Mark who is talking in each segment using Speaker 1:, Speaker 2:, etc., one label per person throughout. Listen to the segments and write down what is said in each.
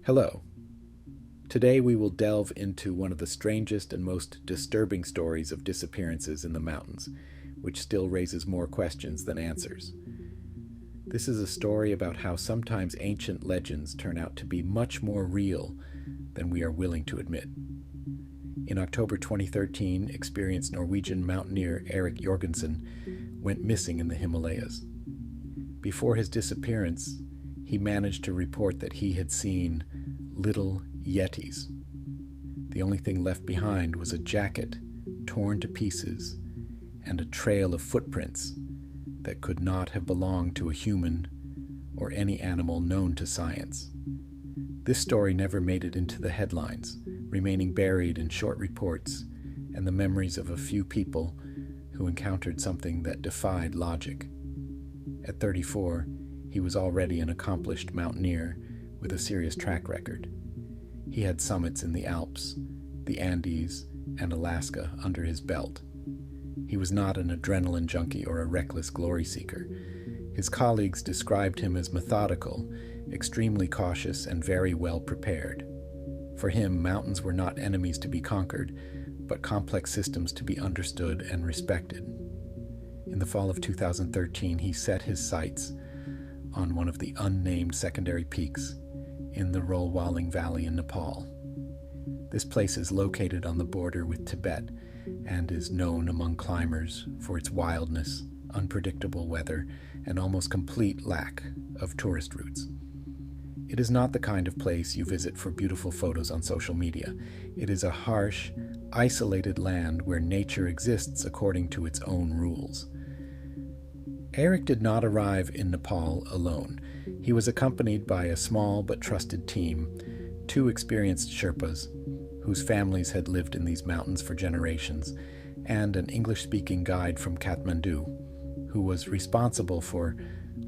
Speaker 1: Hello. Today we will delve into one of the strangest and most disturbing stories of disappearances in the mountains, which still raises more questions than answers. This is a story about how sometimes ancient legends turn out to be much more real than we are willing to admit. In October 2013, experienced Norwegian mountaineer Erik Jorgensen went missing in the Himalayas. Before his disappearance, he managed to report that he had seen little Yetis. The only thing left behind was a jacket torn to pieces and a trail of footprints that could not have belonged to a human or any animal known to science. This story never made it into the headlines, remaining buried in short reports and the memories of a few people who encountered something that defied logic. At 34, he was already an accomplished mountaineer with a serious track record. He had summits in the Alps, the Andes, and Alaska under his belt. He was not an adrenaline junkie or a reckless glory seeker. His colleagues described him as methodical, extremely cautious, and very well prepared. For him, mountains were not enemies to be conquered, but complex systems to be understood and respected. In the fall of 2013, he set his sights on one of the unnamed secondary peaks in the Rolwaling Valley in Nepal. This place is located on the border with Tibet and is known among climbers for its wildness, unpredictable weather, and almost complete lack of tourist routes. It is not the kind of place you visit for beautiful photos on social media. It is a harsh, isolated land where nature exists according to its own rules. Erik did not arrive in Nepal alone. He was accompanied by a small but trusted team, 2 experienced Sherpas, whose families had lived in these mountains for generations, and an English-speaking guide from Kathmandu, who was responsible for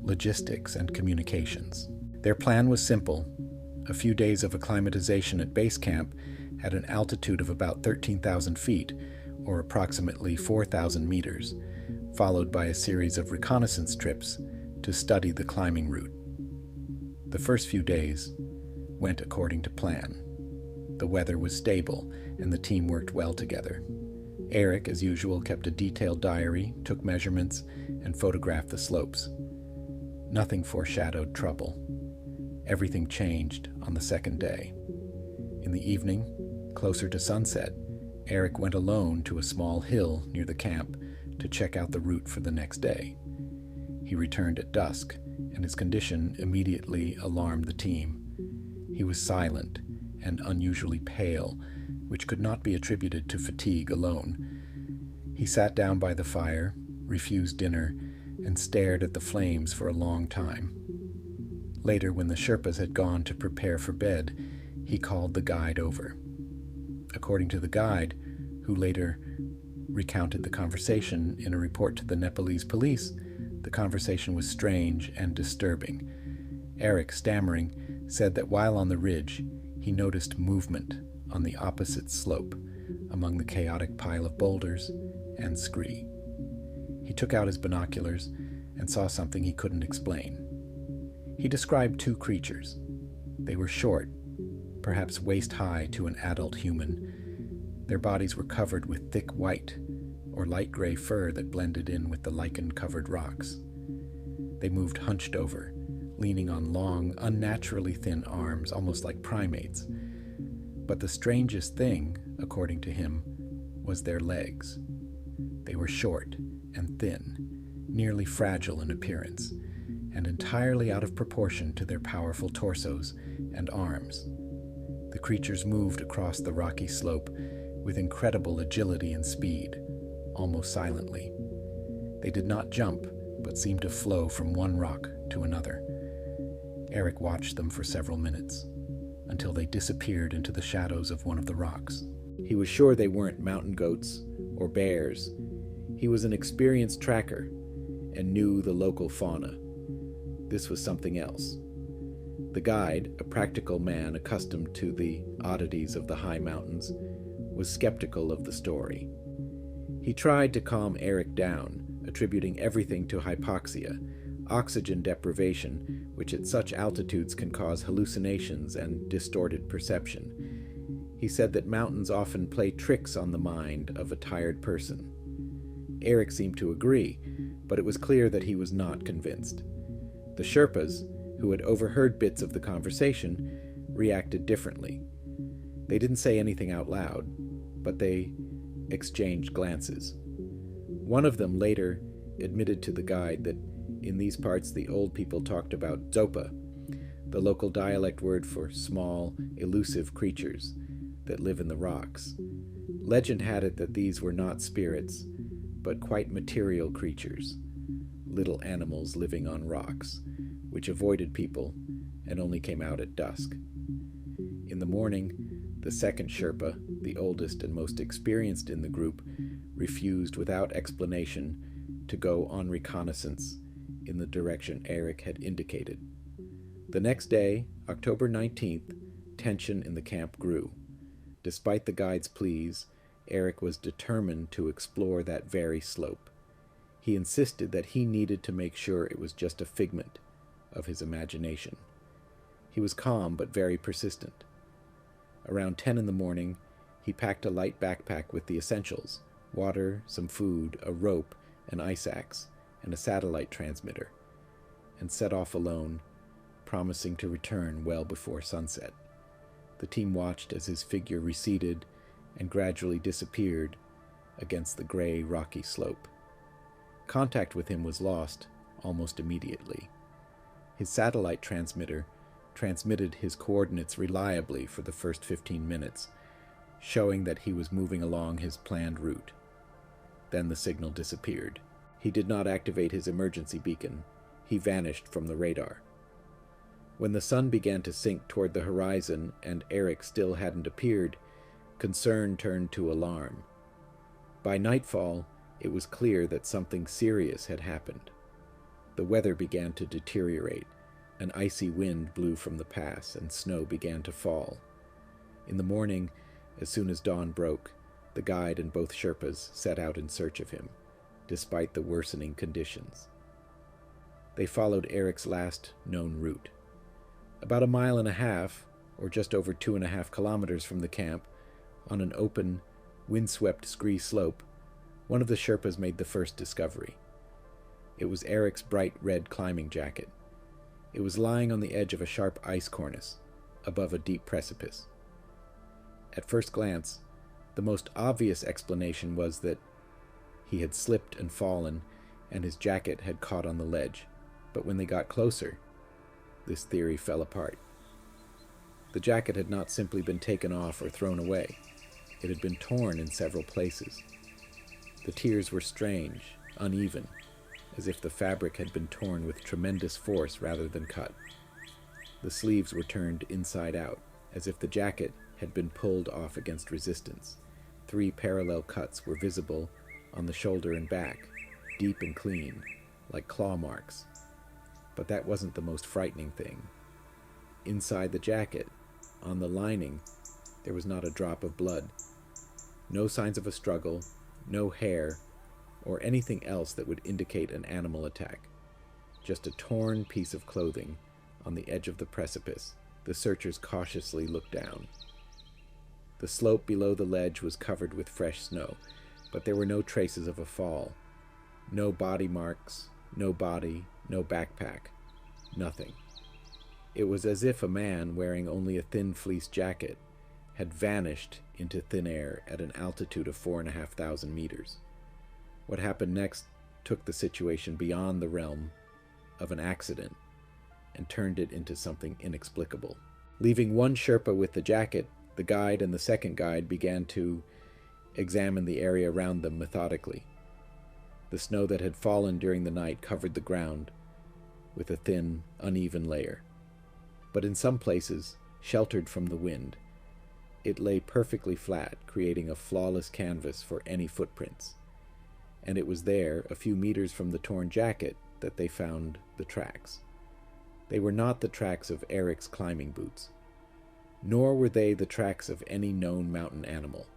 Speaker 1: logistics and communications. Their plan was simple: a few days of acclimatization at base camp at an altitude of about 13,000 feet, or approximately 4,000 meters, followed by a series of reconnaissance trips to study the climbing route. The first few days went according to plan. The weather was stable, and the team worked well together. Erik, as usual, kept a detailed diary, took measurements, and photographed the slopes. Nothing foreshadowed trouble. Everything changed on the second day. In the evening, closer to sunset, Erik went alone to a small hill near the camp to check out the route for the next day. He returned at dusk, and his condition immediately alarmed the team. He was silent and unusually pale, which could not be attributed to fatigue alone. He sat down by the fire, refused dinner, and stared at the flames for a long time. Later, when the Sherpas had gone to prepare for bed, he called the guide over. According to the guide, who later recounted the conversation in a report to the Nepalese police, the conversation was strange and disturbing. Erik, stammering, said that while on the ridge, he noticed movement on the opposite slope among the chaotic pile of boulders and scree. He took out his binoculars and saw something he couldn't explain. He described 2 creatures. They were short, perhaps waist-high to an adult human. Their bodies were covered with thick white or light gray fur that blended in with the lichen-covered rocks. They moved hunched over, leaning on long, unnaturally thin arms, almost like primates. But the strangest thing, according to him, was their legs. They were short and thin, nearly fragile in appearance, and entirely out of proportion to their powerful torsos and arms. The creatures moved across the rocky slope with incredible agility and speed, almost silently. They did not jump, but seemed to flow from one rock to another. Erik watched them for several minutes, until they disappeared into the shadows of one of the rocks. He was sure they weren't mountain goats or bears. He was an experienced tracker and knew the local fauna. This was something else. The guide, a practical man accustomed to the oddities of the high mountains, was skeptical of the story. He tried to calm Erik down, attributing everything to hypoxia, oxygen deprivation, which at such altitudes can cause hallucinations and distorted perception. He said that mountains often play tricks on the mind of a tired person. Eric seemed to agree, but it was clear that he was not convinced. The Sherpas, who had overheard bits of the conversation, reacted differently. They didn't say anything out loud, but they exchanged glances. One of them later admitted to the guide that in these parts the old people talked about zopa, the local dialect word for small, elusive creatures that live in the rocks. Legend had it that these were not spirits, but quite material creatures, little animals living on rocks, which avoided people and only came out at dusk. In the morning, the second Sherpa, the oldest and most experienced in the group, refused without explanation to go on reconnaissance in the direction Eric had indicated. The next day, October 19th, tension in the camp grew. Despite the guide's pleas, Eric was determined to explore that very slope. He insisted that he needed to make sure it was just a figment of his imagination. He was calm but very persistent. Around 10 in the morning, he packed a light backpack with the essentials: water, some food, a rope, an ice axe, and a satellite transmitter, and set off alone, promising to return well before sunset. The team watched as his figure receded and gradually disappeared against the gray, rocky slope. Contact with him was lost almost immediately. His satellite transmitter transmitted his coordinates reliably for the first 15 minutes, showing that he was moving along his planned route. Then the signal disappeared. He did not activate his emergency beacon. He vanished from the radar. When the sun began to sink toward the horizon and Eric still hadn't appeared, concern turned to alarm. By nightfall, it was clear that something serious had happened. The weather began to deteriorate. An icy wind blew from the pass, and snow began to fall. In the morning, as soon as dawn broke, the guide and both Sherpas set out in search of him, despite the worsening conditions. They followed Eric's last known route. About 1.5 miles, or just over 2.5 kilometers from the camp, on an open, windswept scree slope, one of the Sherpas made the first discovery. It was Eric's bright red climbing jacket. It was lying on the edge of a sharp ice cornice, above a deep precipice. At first glance, the most obvious explanation was that he had slipped and fallen, and his jacket had caught on the ledge. But when they got closer, this theory fell apart. The jacket had not simply been taken off or thrown away. It had been torn in several places. The tears were strange, uneven, as if the fabric had been torn with tremendous force rather than cut. The sleeves were turned inside out, as if the jacket had been pulled off against resistance. 3 parallel cuts were visible on the shoulder and back, deep and clean, like claw marks. But that wasn't the most frightening thing. Inside the jacket, on the lining, there was not a drop of blood. No signs of a struggle, no hair, or anything else that would indicate an animal attack. Just a torn piece of clothing on the edge of the precipice. The searchers cautiously looked down. The slope below the ledge was covered with fresh snow, but there were no traces of a fall. No body marks, no body, no backpack, nothing. It was as if a man wearing only a thin fleece jacket had vanished into thin air at an altitude of 4,500 meters. What happened next took the situation beyond the realm of an accident and turned it into something inexplicable. Leaving one Sherpa with the jacket, the guide and the second guide began to examine the area around them methodically. The snow that had fallen during the night covered the ground with a thin, uneven layer. But in some places, sheltered from the wind, it lay perfectly flat, creating a flawless canvas for any footprints. And it was there, a few meters from the torn jacket, that they found the tracks. They were not the tracks of Eric's climbing boots, nor were they the tracks of any known mountain animal.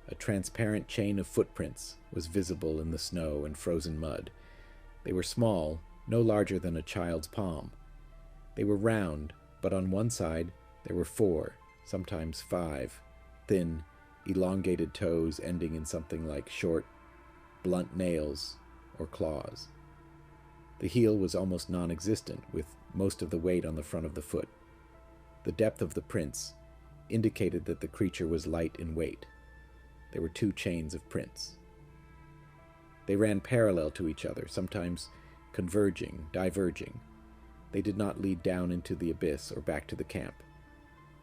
Speaker 1: A transparent chain of footprints was visible in the snow and frozen mud. They were small, no larger than a child's palm. They were round, but on one side there were 4, sometimes 5, thin, elongated toes ending in something like short, blunt nails or claws. The heel was almost non-existent, with most of the weight on the front of the foot. The depth of the prints indicated that the creature was light in weight. There were 2 chains of prints. They ran parallel to each other, sometimes converging, diverging. They did not lead down into the abyss or back to the camp.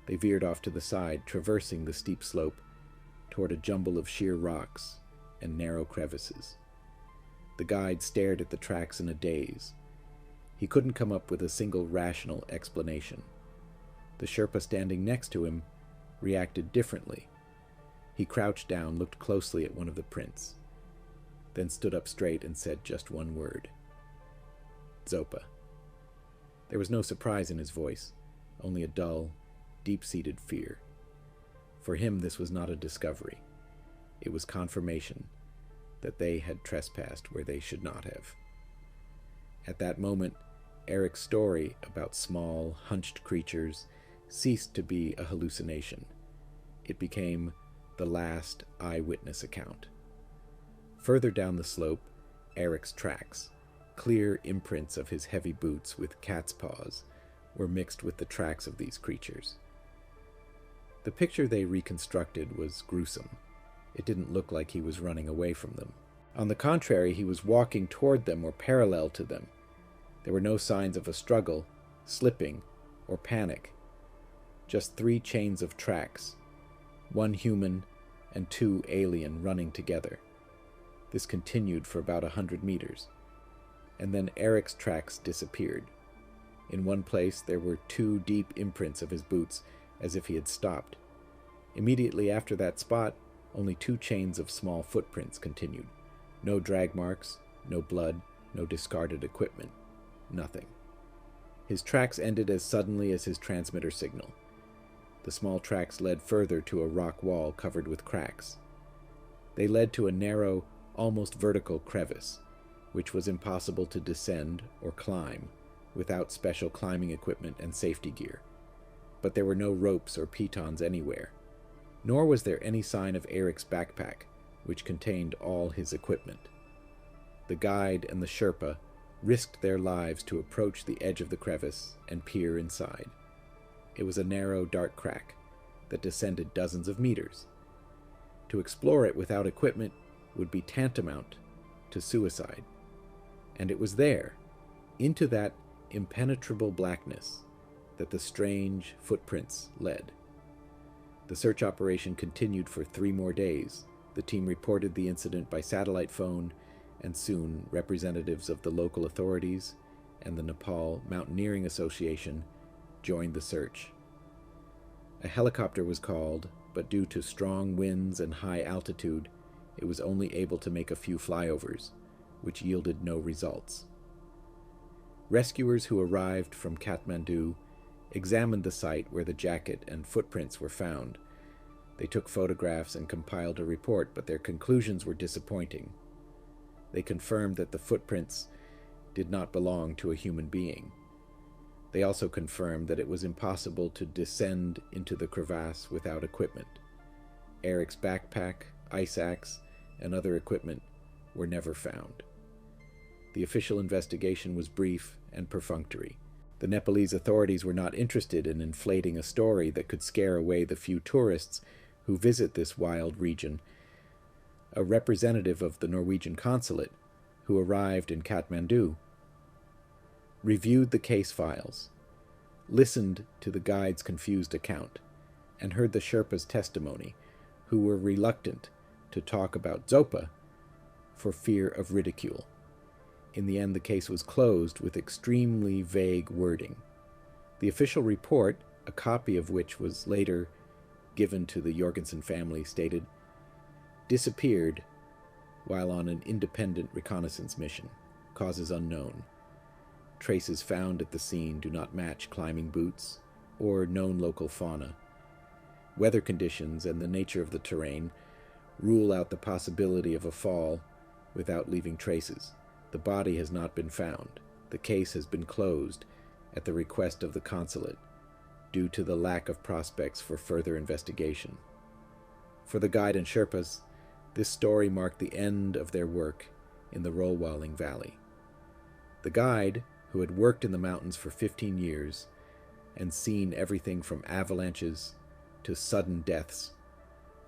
Speaker 1: They veered off to the side, traversing the steep slope toward a jumble of sheer rocks and narrow crevices. The guide stared at the tracks in a daze. He couldn't come up with a single rational explanation. The Sherpa standing next to him reacted differently. He crouched down, looked closely at one of the prints, then stood up straight and said just one word. Zopa. There was no surprise in his voice, only a dull, deep-seated fear. For him, this was not a discovery. It was confirmation that they had trespassed where they should not have. At that moment, Eric's story about small, hunched creatures ceased to be a hallucination. It became the last eyewitness account. Further down the slope, Eric's tracks, clear imprints of his heavy boots with cat's paws, were mixed with the tracks of these creatures. The picture they reconstructed was gruesome. It didn't look like he was running away from them. On the contrary, he was walking toward them or parallel to them. There were no signs of a struggle, slipping, or panic. Just 3 chains of tracks, 1 human and 2 alien running together. This continued for about 100 meters, and then Eric's tracks disappeared. In one place there were 2 deep imprints of his boots, as if he had stopped. Immediately after that spot, only 2 chains of small footprints continued. No drag marks, no blood, no discarded equipment. Nothing. His tracks ended as suddenly as his transmitter signal. The small tracks led further to a rock wall covered with cracks. They led to a narrow, almost vertical crevice, which was impossible to descend or climb without special climbing equipment and safety gear. But there were no ropes or pitons anywhere, nor was there any sign of Eric's backpack, which contained all his equipment. The guide and the Sherpa risked their lives to approach the edge of the crevice and peer inside. It was a narrow, dark crack that descended dozens of meters. To explore it without equipment would be tantamount to suicide. And it was there, into that impenetrable blackness, that the strange footprints led. The search operation continued for 3 more days. The team reported the incident by satellite phone, and soon representatives of the local authorities and the Nepal Mountaineering Association joined the search. A helicopter was called, but due to strong winds and high altitude, it was only able to make a few flyovers, which yielded no results. Rescuers who arrived from Kathmandu examined the site where the jacket and footprints were found. They took photographs and compiled a report, but their conclusions were disappointing. They confirmed that the footprints did not belong to a human being. They also confirmed that it was impossible to descend into the crevasse without equipment. Eric's backpack, ice axe, and other equipment were never found. The official investigation was brief and perfunctory. The Nepalese authorities were not interested in inflating a story that could scare away the few tourists who visit this wild region. A representative of the Norwegian consulate, who arrived in Kathmandu, reviewed the case files, listened to the guide's confused account, and heard the Sherpa's testimony, who were reluctant to talk about Zopa for fear of ridicule. In the end, the case was closed with extremely vague wording. The official report, a copy of which was later given to the Jorgensen family, stated, "Disappeared while on an independent reconnaissance mission. Causes unknown. Traces found at the scene do not match climbing boots or known local fauna. Weather conditions and the nature of the terrain rule out the possibility of a fall without leaving traces. The body has not been found. the case has been closed at the request of the consulate due to the lack of prospects for further investigation. For the guide and Sherpas, this story marked the end of their work in the Rolwalling Valley. The guide, who had worked in the mountains for 15 years and seen everything from avalanches to sudden deaths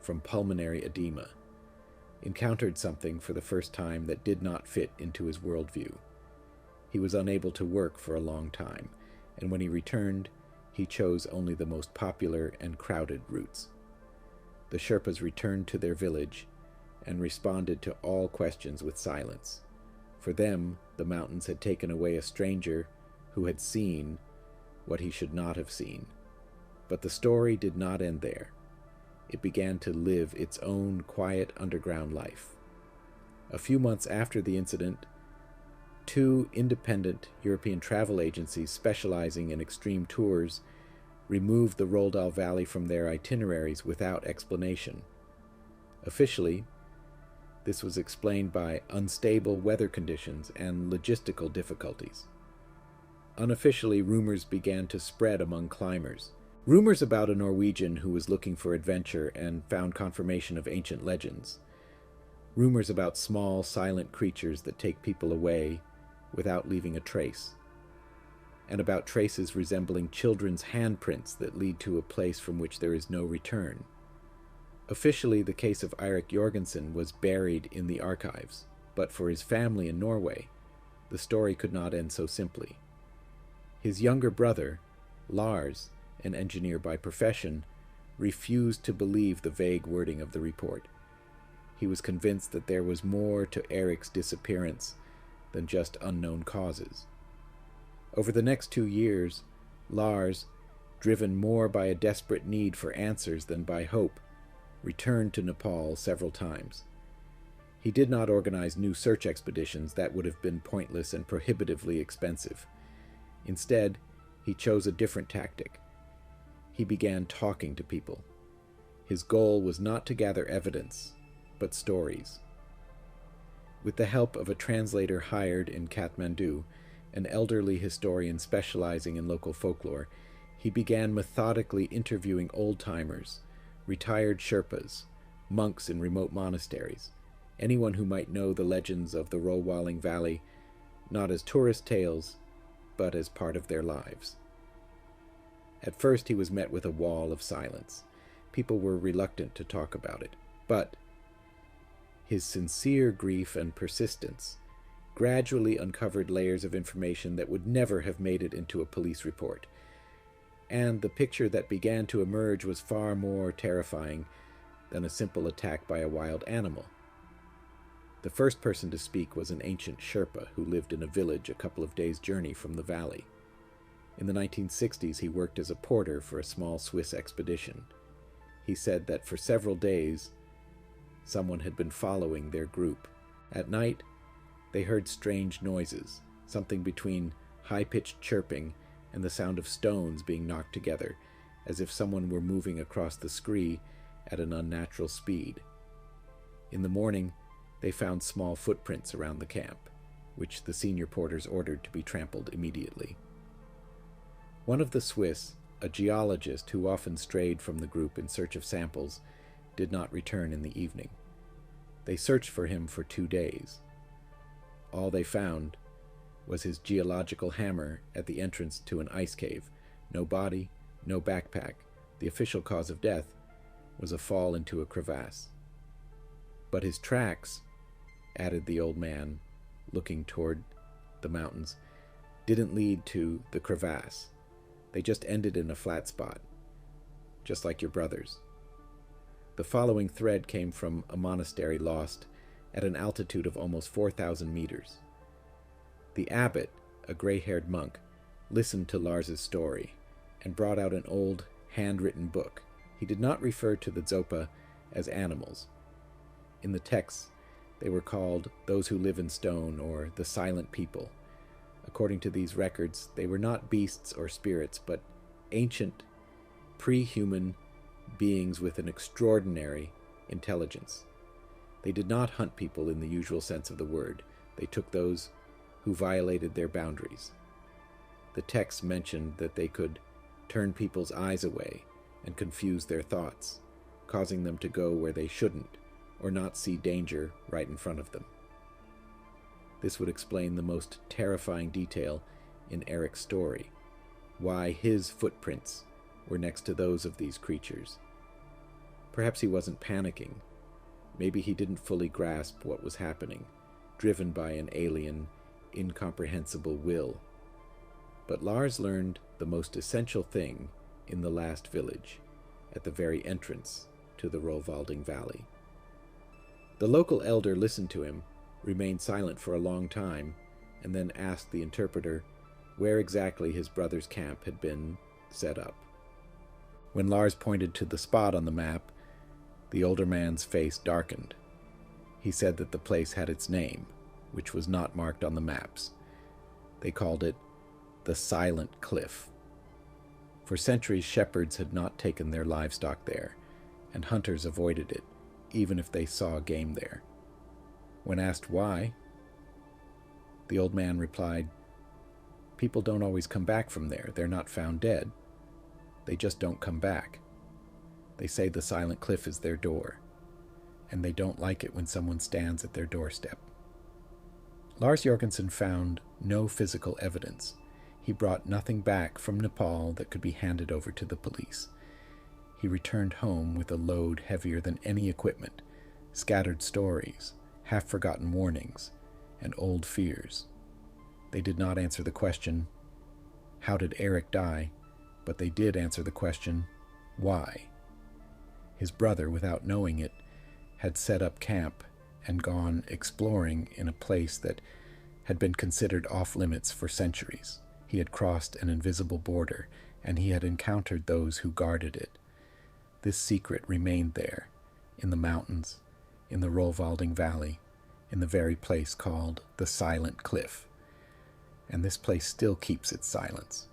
Speaker 1: from pulmonary edema, encountered something for the first time that did not fit into his worldview. He was unable to work for a long time, and when he returned, he chose only the most popular and crowded routes. The Sherpas returned to their village and responded to all questions with silence. For them, the mountains had taken away a stranger who had seen what he should not have seen. But the story did not end there. It began to live its own quiet underground life. A few months after the incident, 2 independent European travel agencies specializing in extreme tours removed the Roldal Valley from their itineraries without explanation. Officially, this was explained by unstable weather conditions and logistical difficulties. Unofficially, rumors began to spread among climbers. Rumors about a Norwegian who was looking for adventure and found confirmation of ancient legends. Rumors about small, silent creatures that take people away without leaving a trace. And about traces resembling children's handprints that lead to a place from which there is no return. Officially, the case of Eirik Jorgensen was buried in the archives, but for his family in Norway, the story could not end so simply. His younger brother, Lars, an engineer by profession, refused to believe the vague wording of the report. He was convinced that there was more to Eirik's disappearance than just unknown causes. Over the next 2 years, Lars, driven more by a desperate need for answers than by hope, returned to Nepal several times. He did not organize new search expeditions that would have been pointless and prohibitively expensive. Instead, he chose a different tactic. He began talking to people. His goal was not to gather evidence, but stories. With the help of a translator hired in Kathmandu, an elderly historian specializing in local folklore, he began methodically interviewing old-timers, retired Sherpas, monks in remote monasteries, anyone who might know the legends of the Rolwalling Valley, not as tourist tales, but as part of their lives. At first he was met with a wall of silence. People were reluctant to talk about it, but his sincere grief and persistence gradually uncovered layers of information that would never have made it into a police report. And the picture that began to emerge was far more terrifying than a simple attack by a wild animal. The first person to speak was an ancient Sherpa who lived in a village a couple of days' journey from the valley. In the 1960s, he worked as a porter for a small Swiss expedition. He said that for several days, someone had been following their group. At night, they heard strange noises, something between high-pitched chirping and the sound of stones being knocked together, as if someone were moving across the scree at an unnatural speed. In the morning, they found small footprints around the camp, which the senior porters ordered to be trampled immediately. One of the Swiss, a geologist who often strayed from the group in search of samples, did not return in the evening. They searched for him for 2 days. All they found was his geological hammer at the entrance to an ice cave. No body, no backpack. The official cause of death was a fall into a crevasse. But his tracks, added the old man, looking toward the mountains, didn't lead to the crevasse. They just ended in a flat spot, just like your brother's. The following thread came from a monastery lost at an altitude of almost 4,000 meters. The abbot, a gray-haired monk, listened to Lars's story and brought out an old, handwritten book. He did not refer to the Zopa as animals. In the texts, they were called those who live in stone or the silent people. According to these records, they were not beasts or spirits, but ancient, pre-human beings with an extraordinary intelligence. They did not hunt people in the usual sense of the word. They took those who violated their boundaries. The text mentioned that they could turn people's eyes away and confuse their thoughts, causing them to go where they shouldn't or not see danger right in front of them. This would explain the most terrifying detail in Eric's story, why his footprints were next to those of these creatures. Perhaps he wasn't panicking. Maybe he didn't fully grasp what was happening, driven by an alien, incomprehensible will. But Lars learned the most essential thing in the last village, at the very entrance to the Rollwalding Valley. The local elder listened to him, remained silent for a long time, and then asked the interpreter where exactly his brother's camp had been set up. When Lars pointed to the spot on the map, the older man's face darkened. He said that the place had its name, which was not marked on the maps. They called it the Silent Cliff. For centuries, shepherds had not taken their livestock there, and hunters avoided it, even if they saw game there. When asked why, the old man replied, "People don't always come back from there. They're not found dead. They just don't come back. They say the Silent Cliff is their door, and they don't like it when someone stands at their doorstep." Lars Jorgensen found no physical evidence. He brought nothing back from Nepal that could be handed over to the police. He returned home with a load heavier than any equipment, scattered stories, half-forgotten warnings, and old fears. They did not answer the question, how did Eric die? But they did answer the question, why? His brother, without knowing it, had set up camp and gone exploring in a place that had been considered off-limits for centuries. He had crossed an invisible border, and he had encountered those who guarded it. This secret remained there, in the mountains, in the Rollwalding Valley, in the very place called the Silent Cliff. And this place still keeps its silence.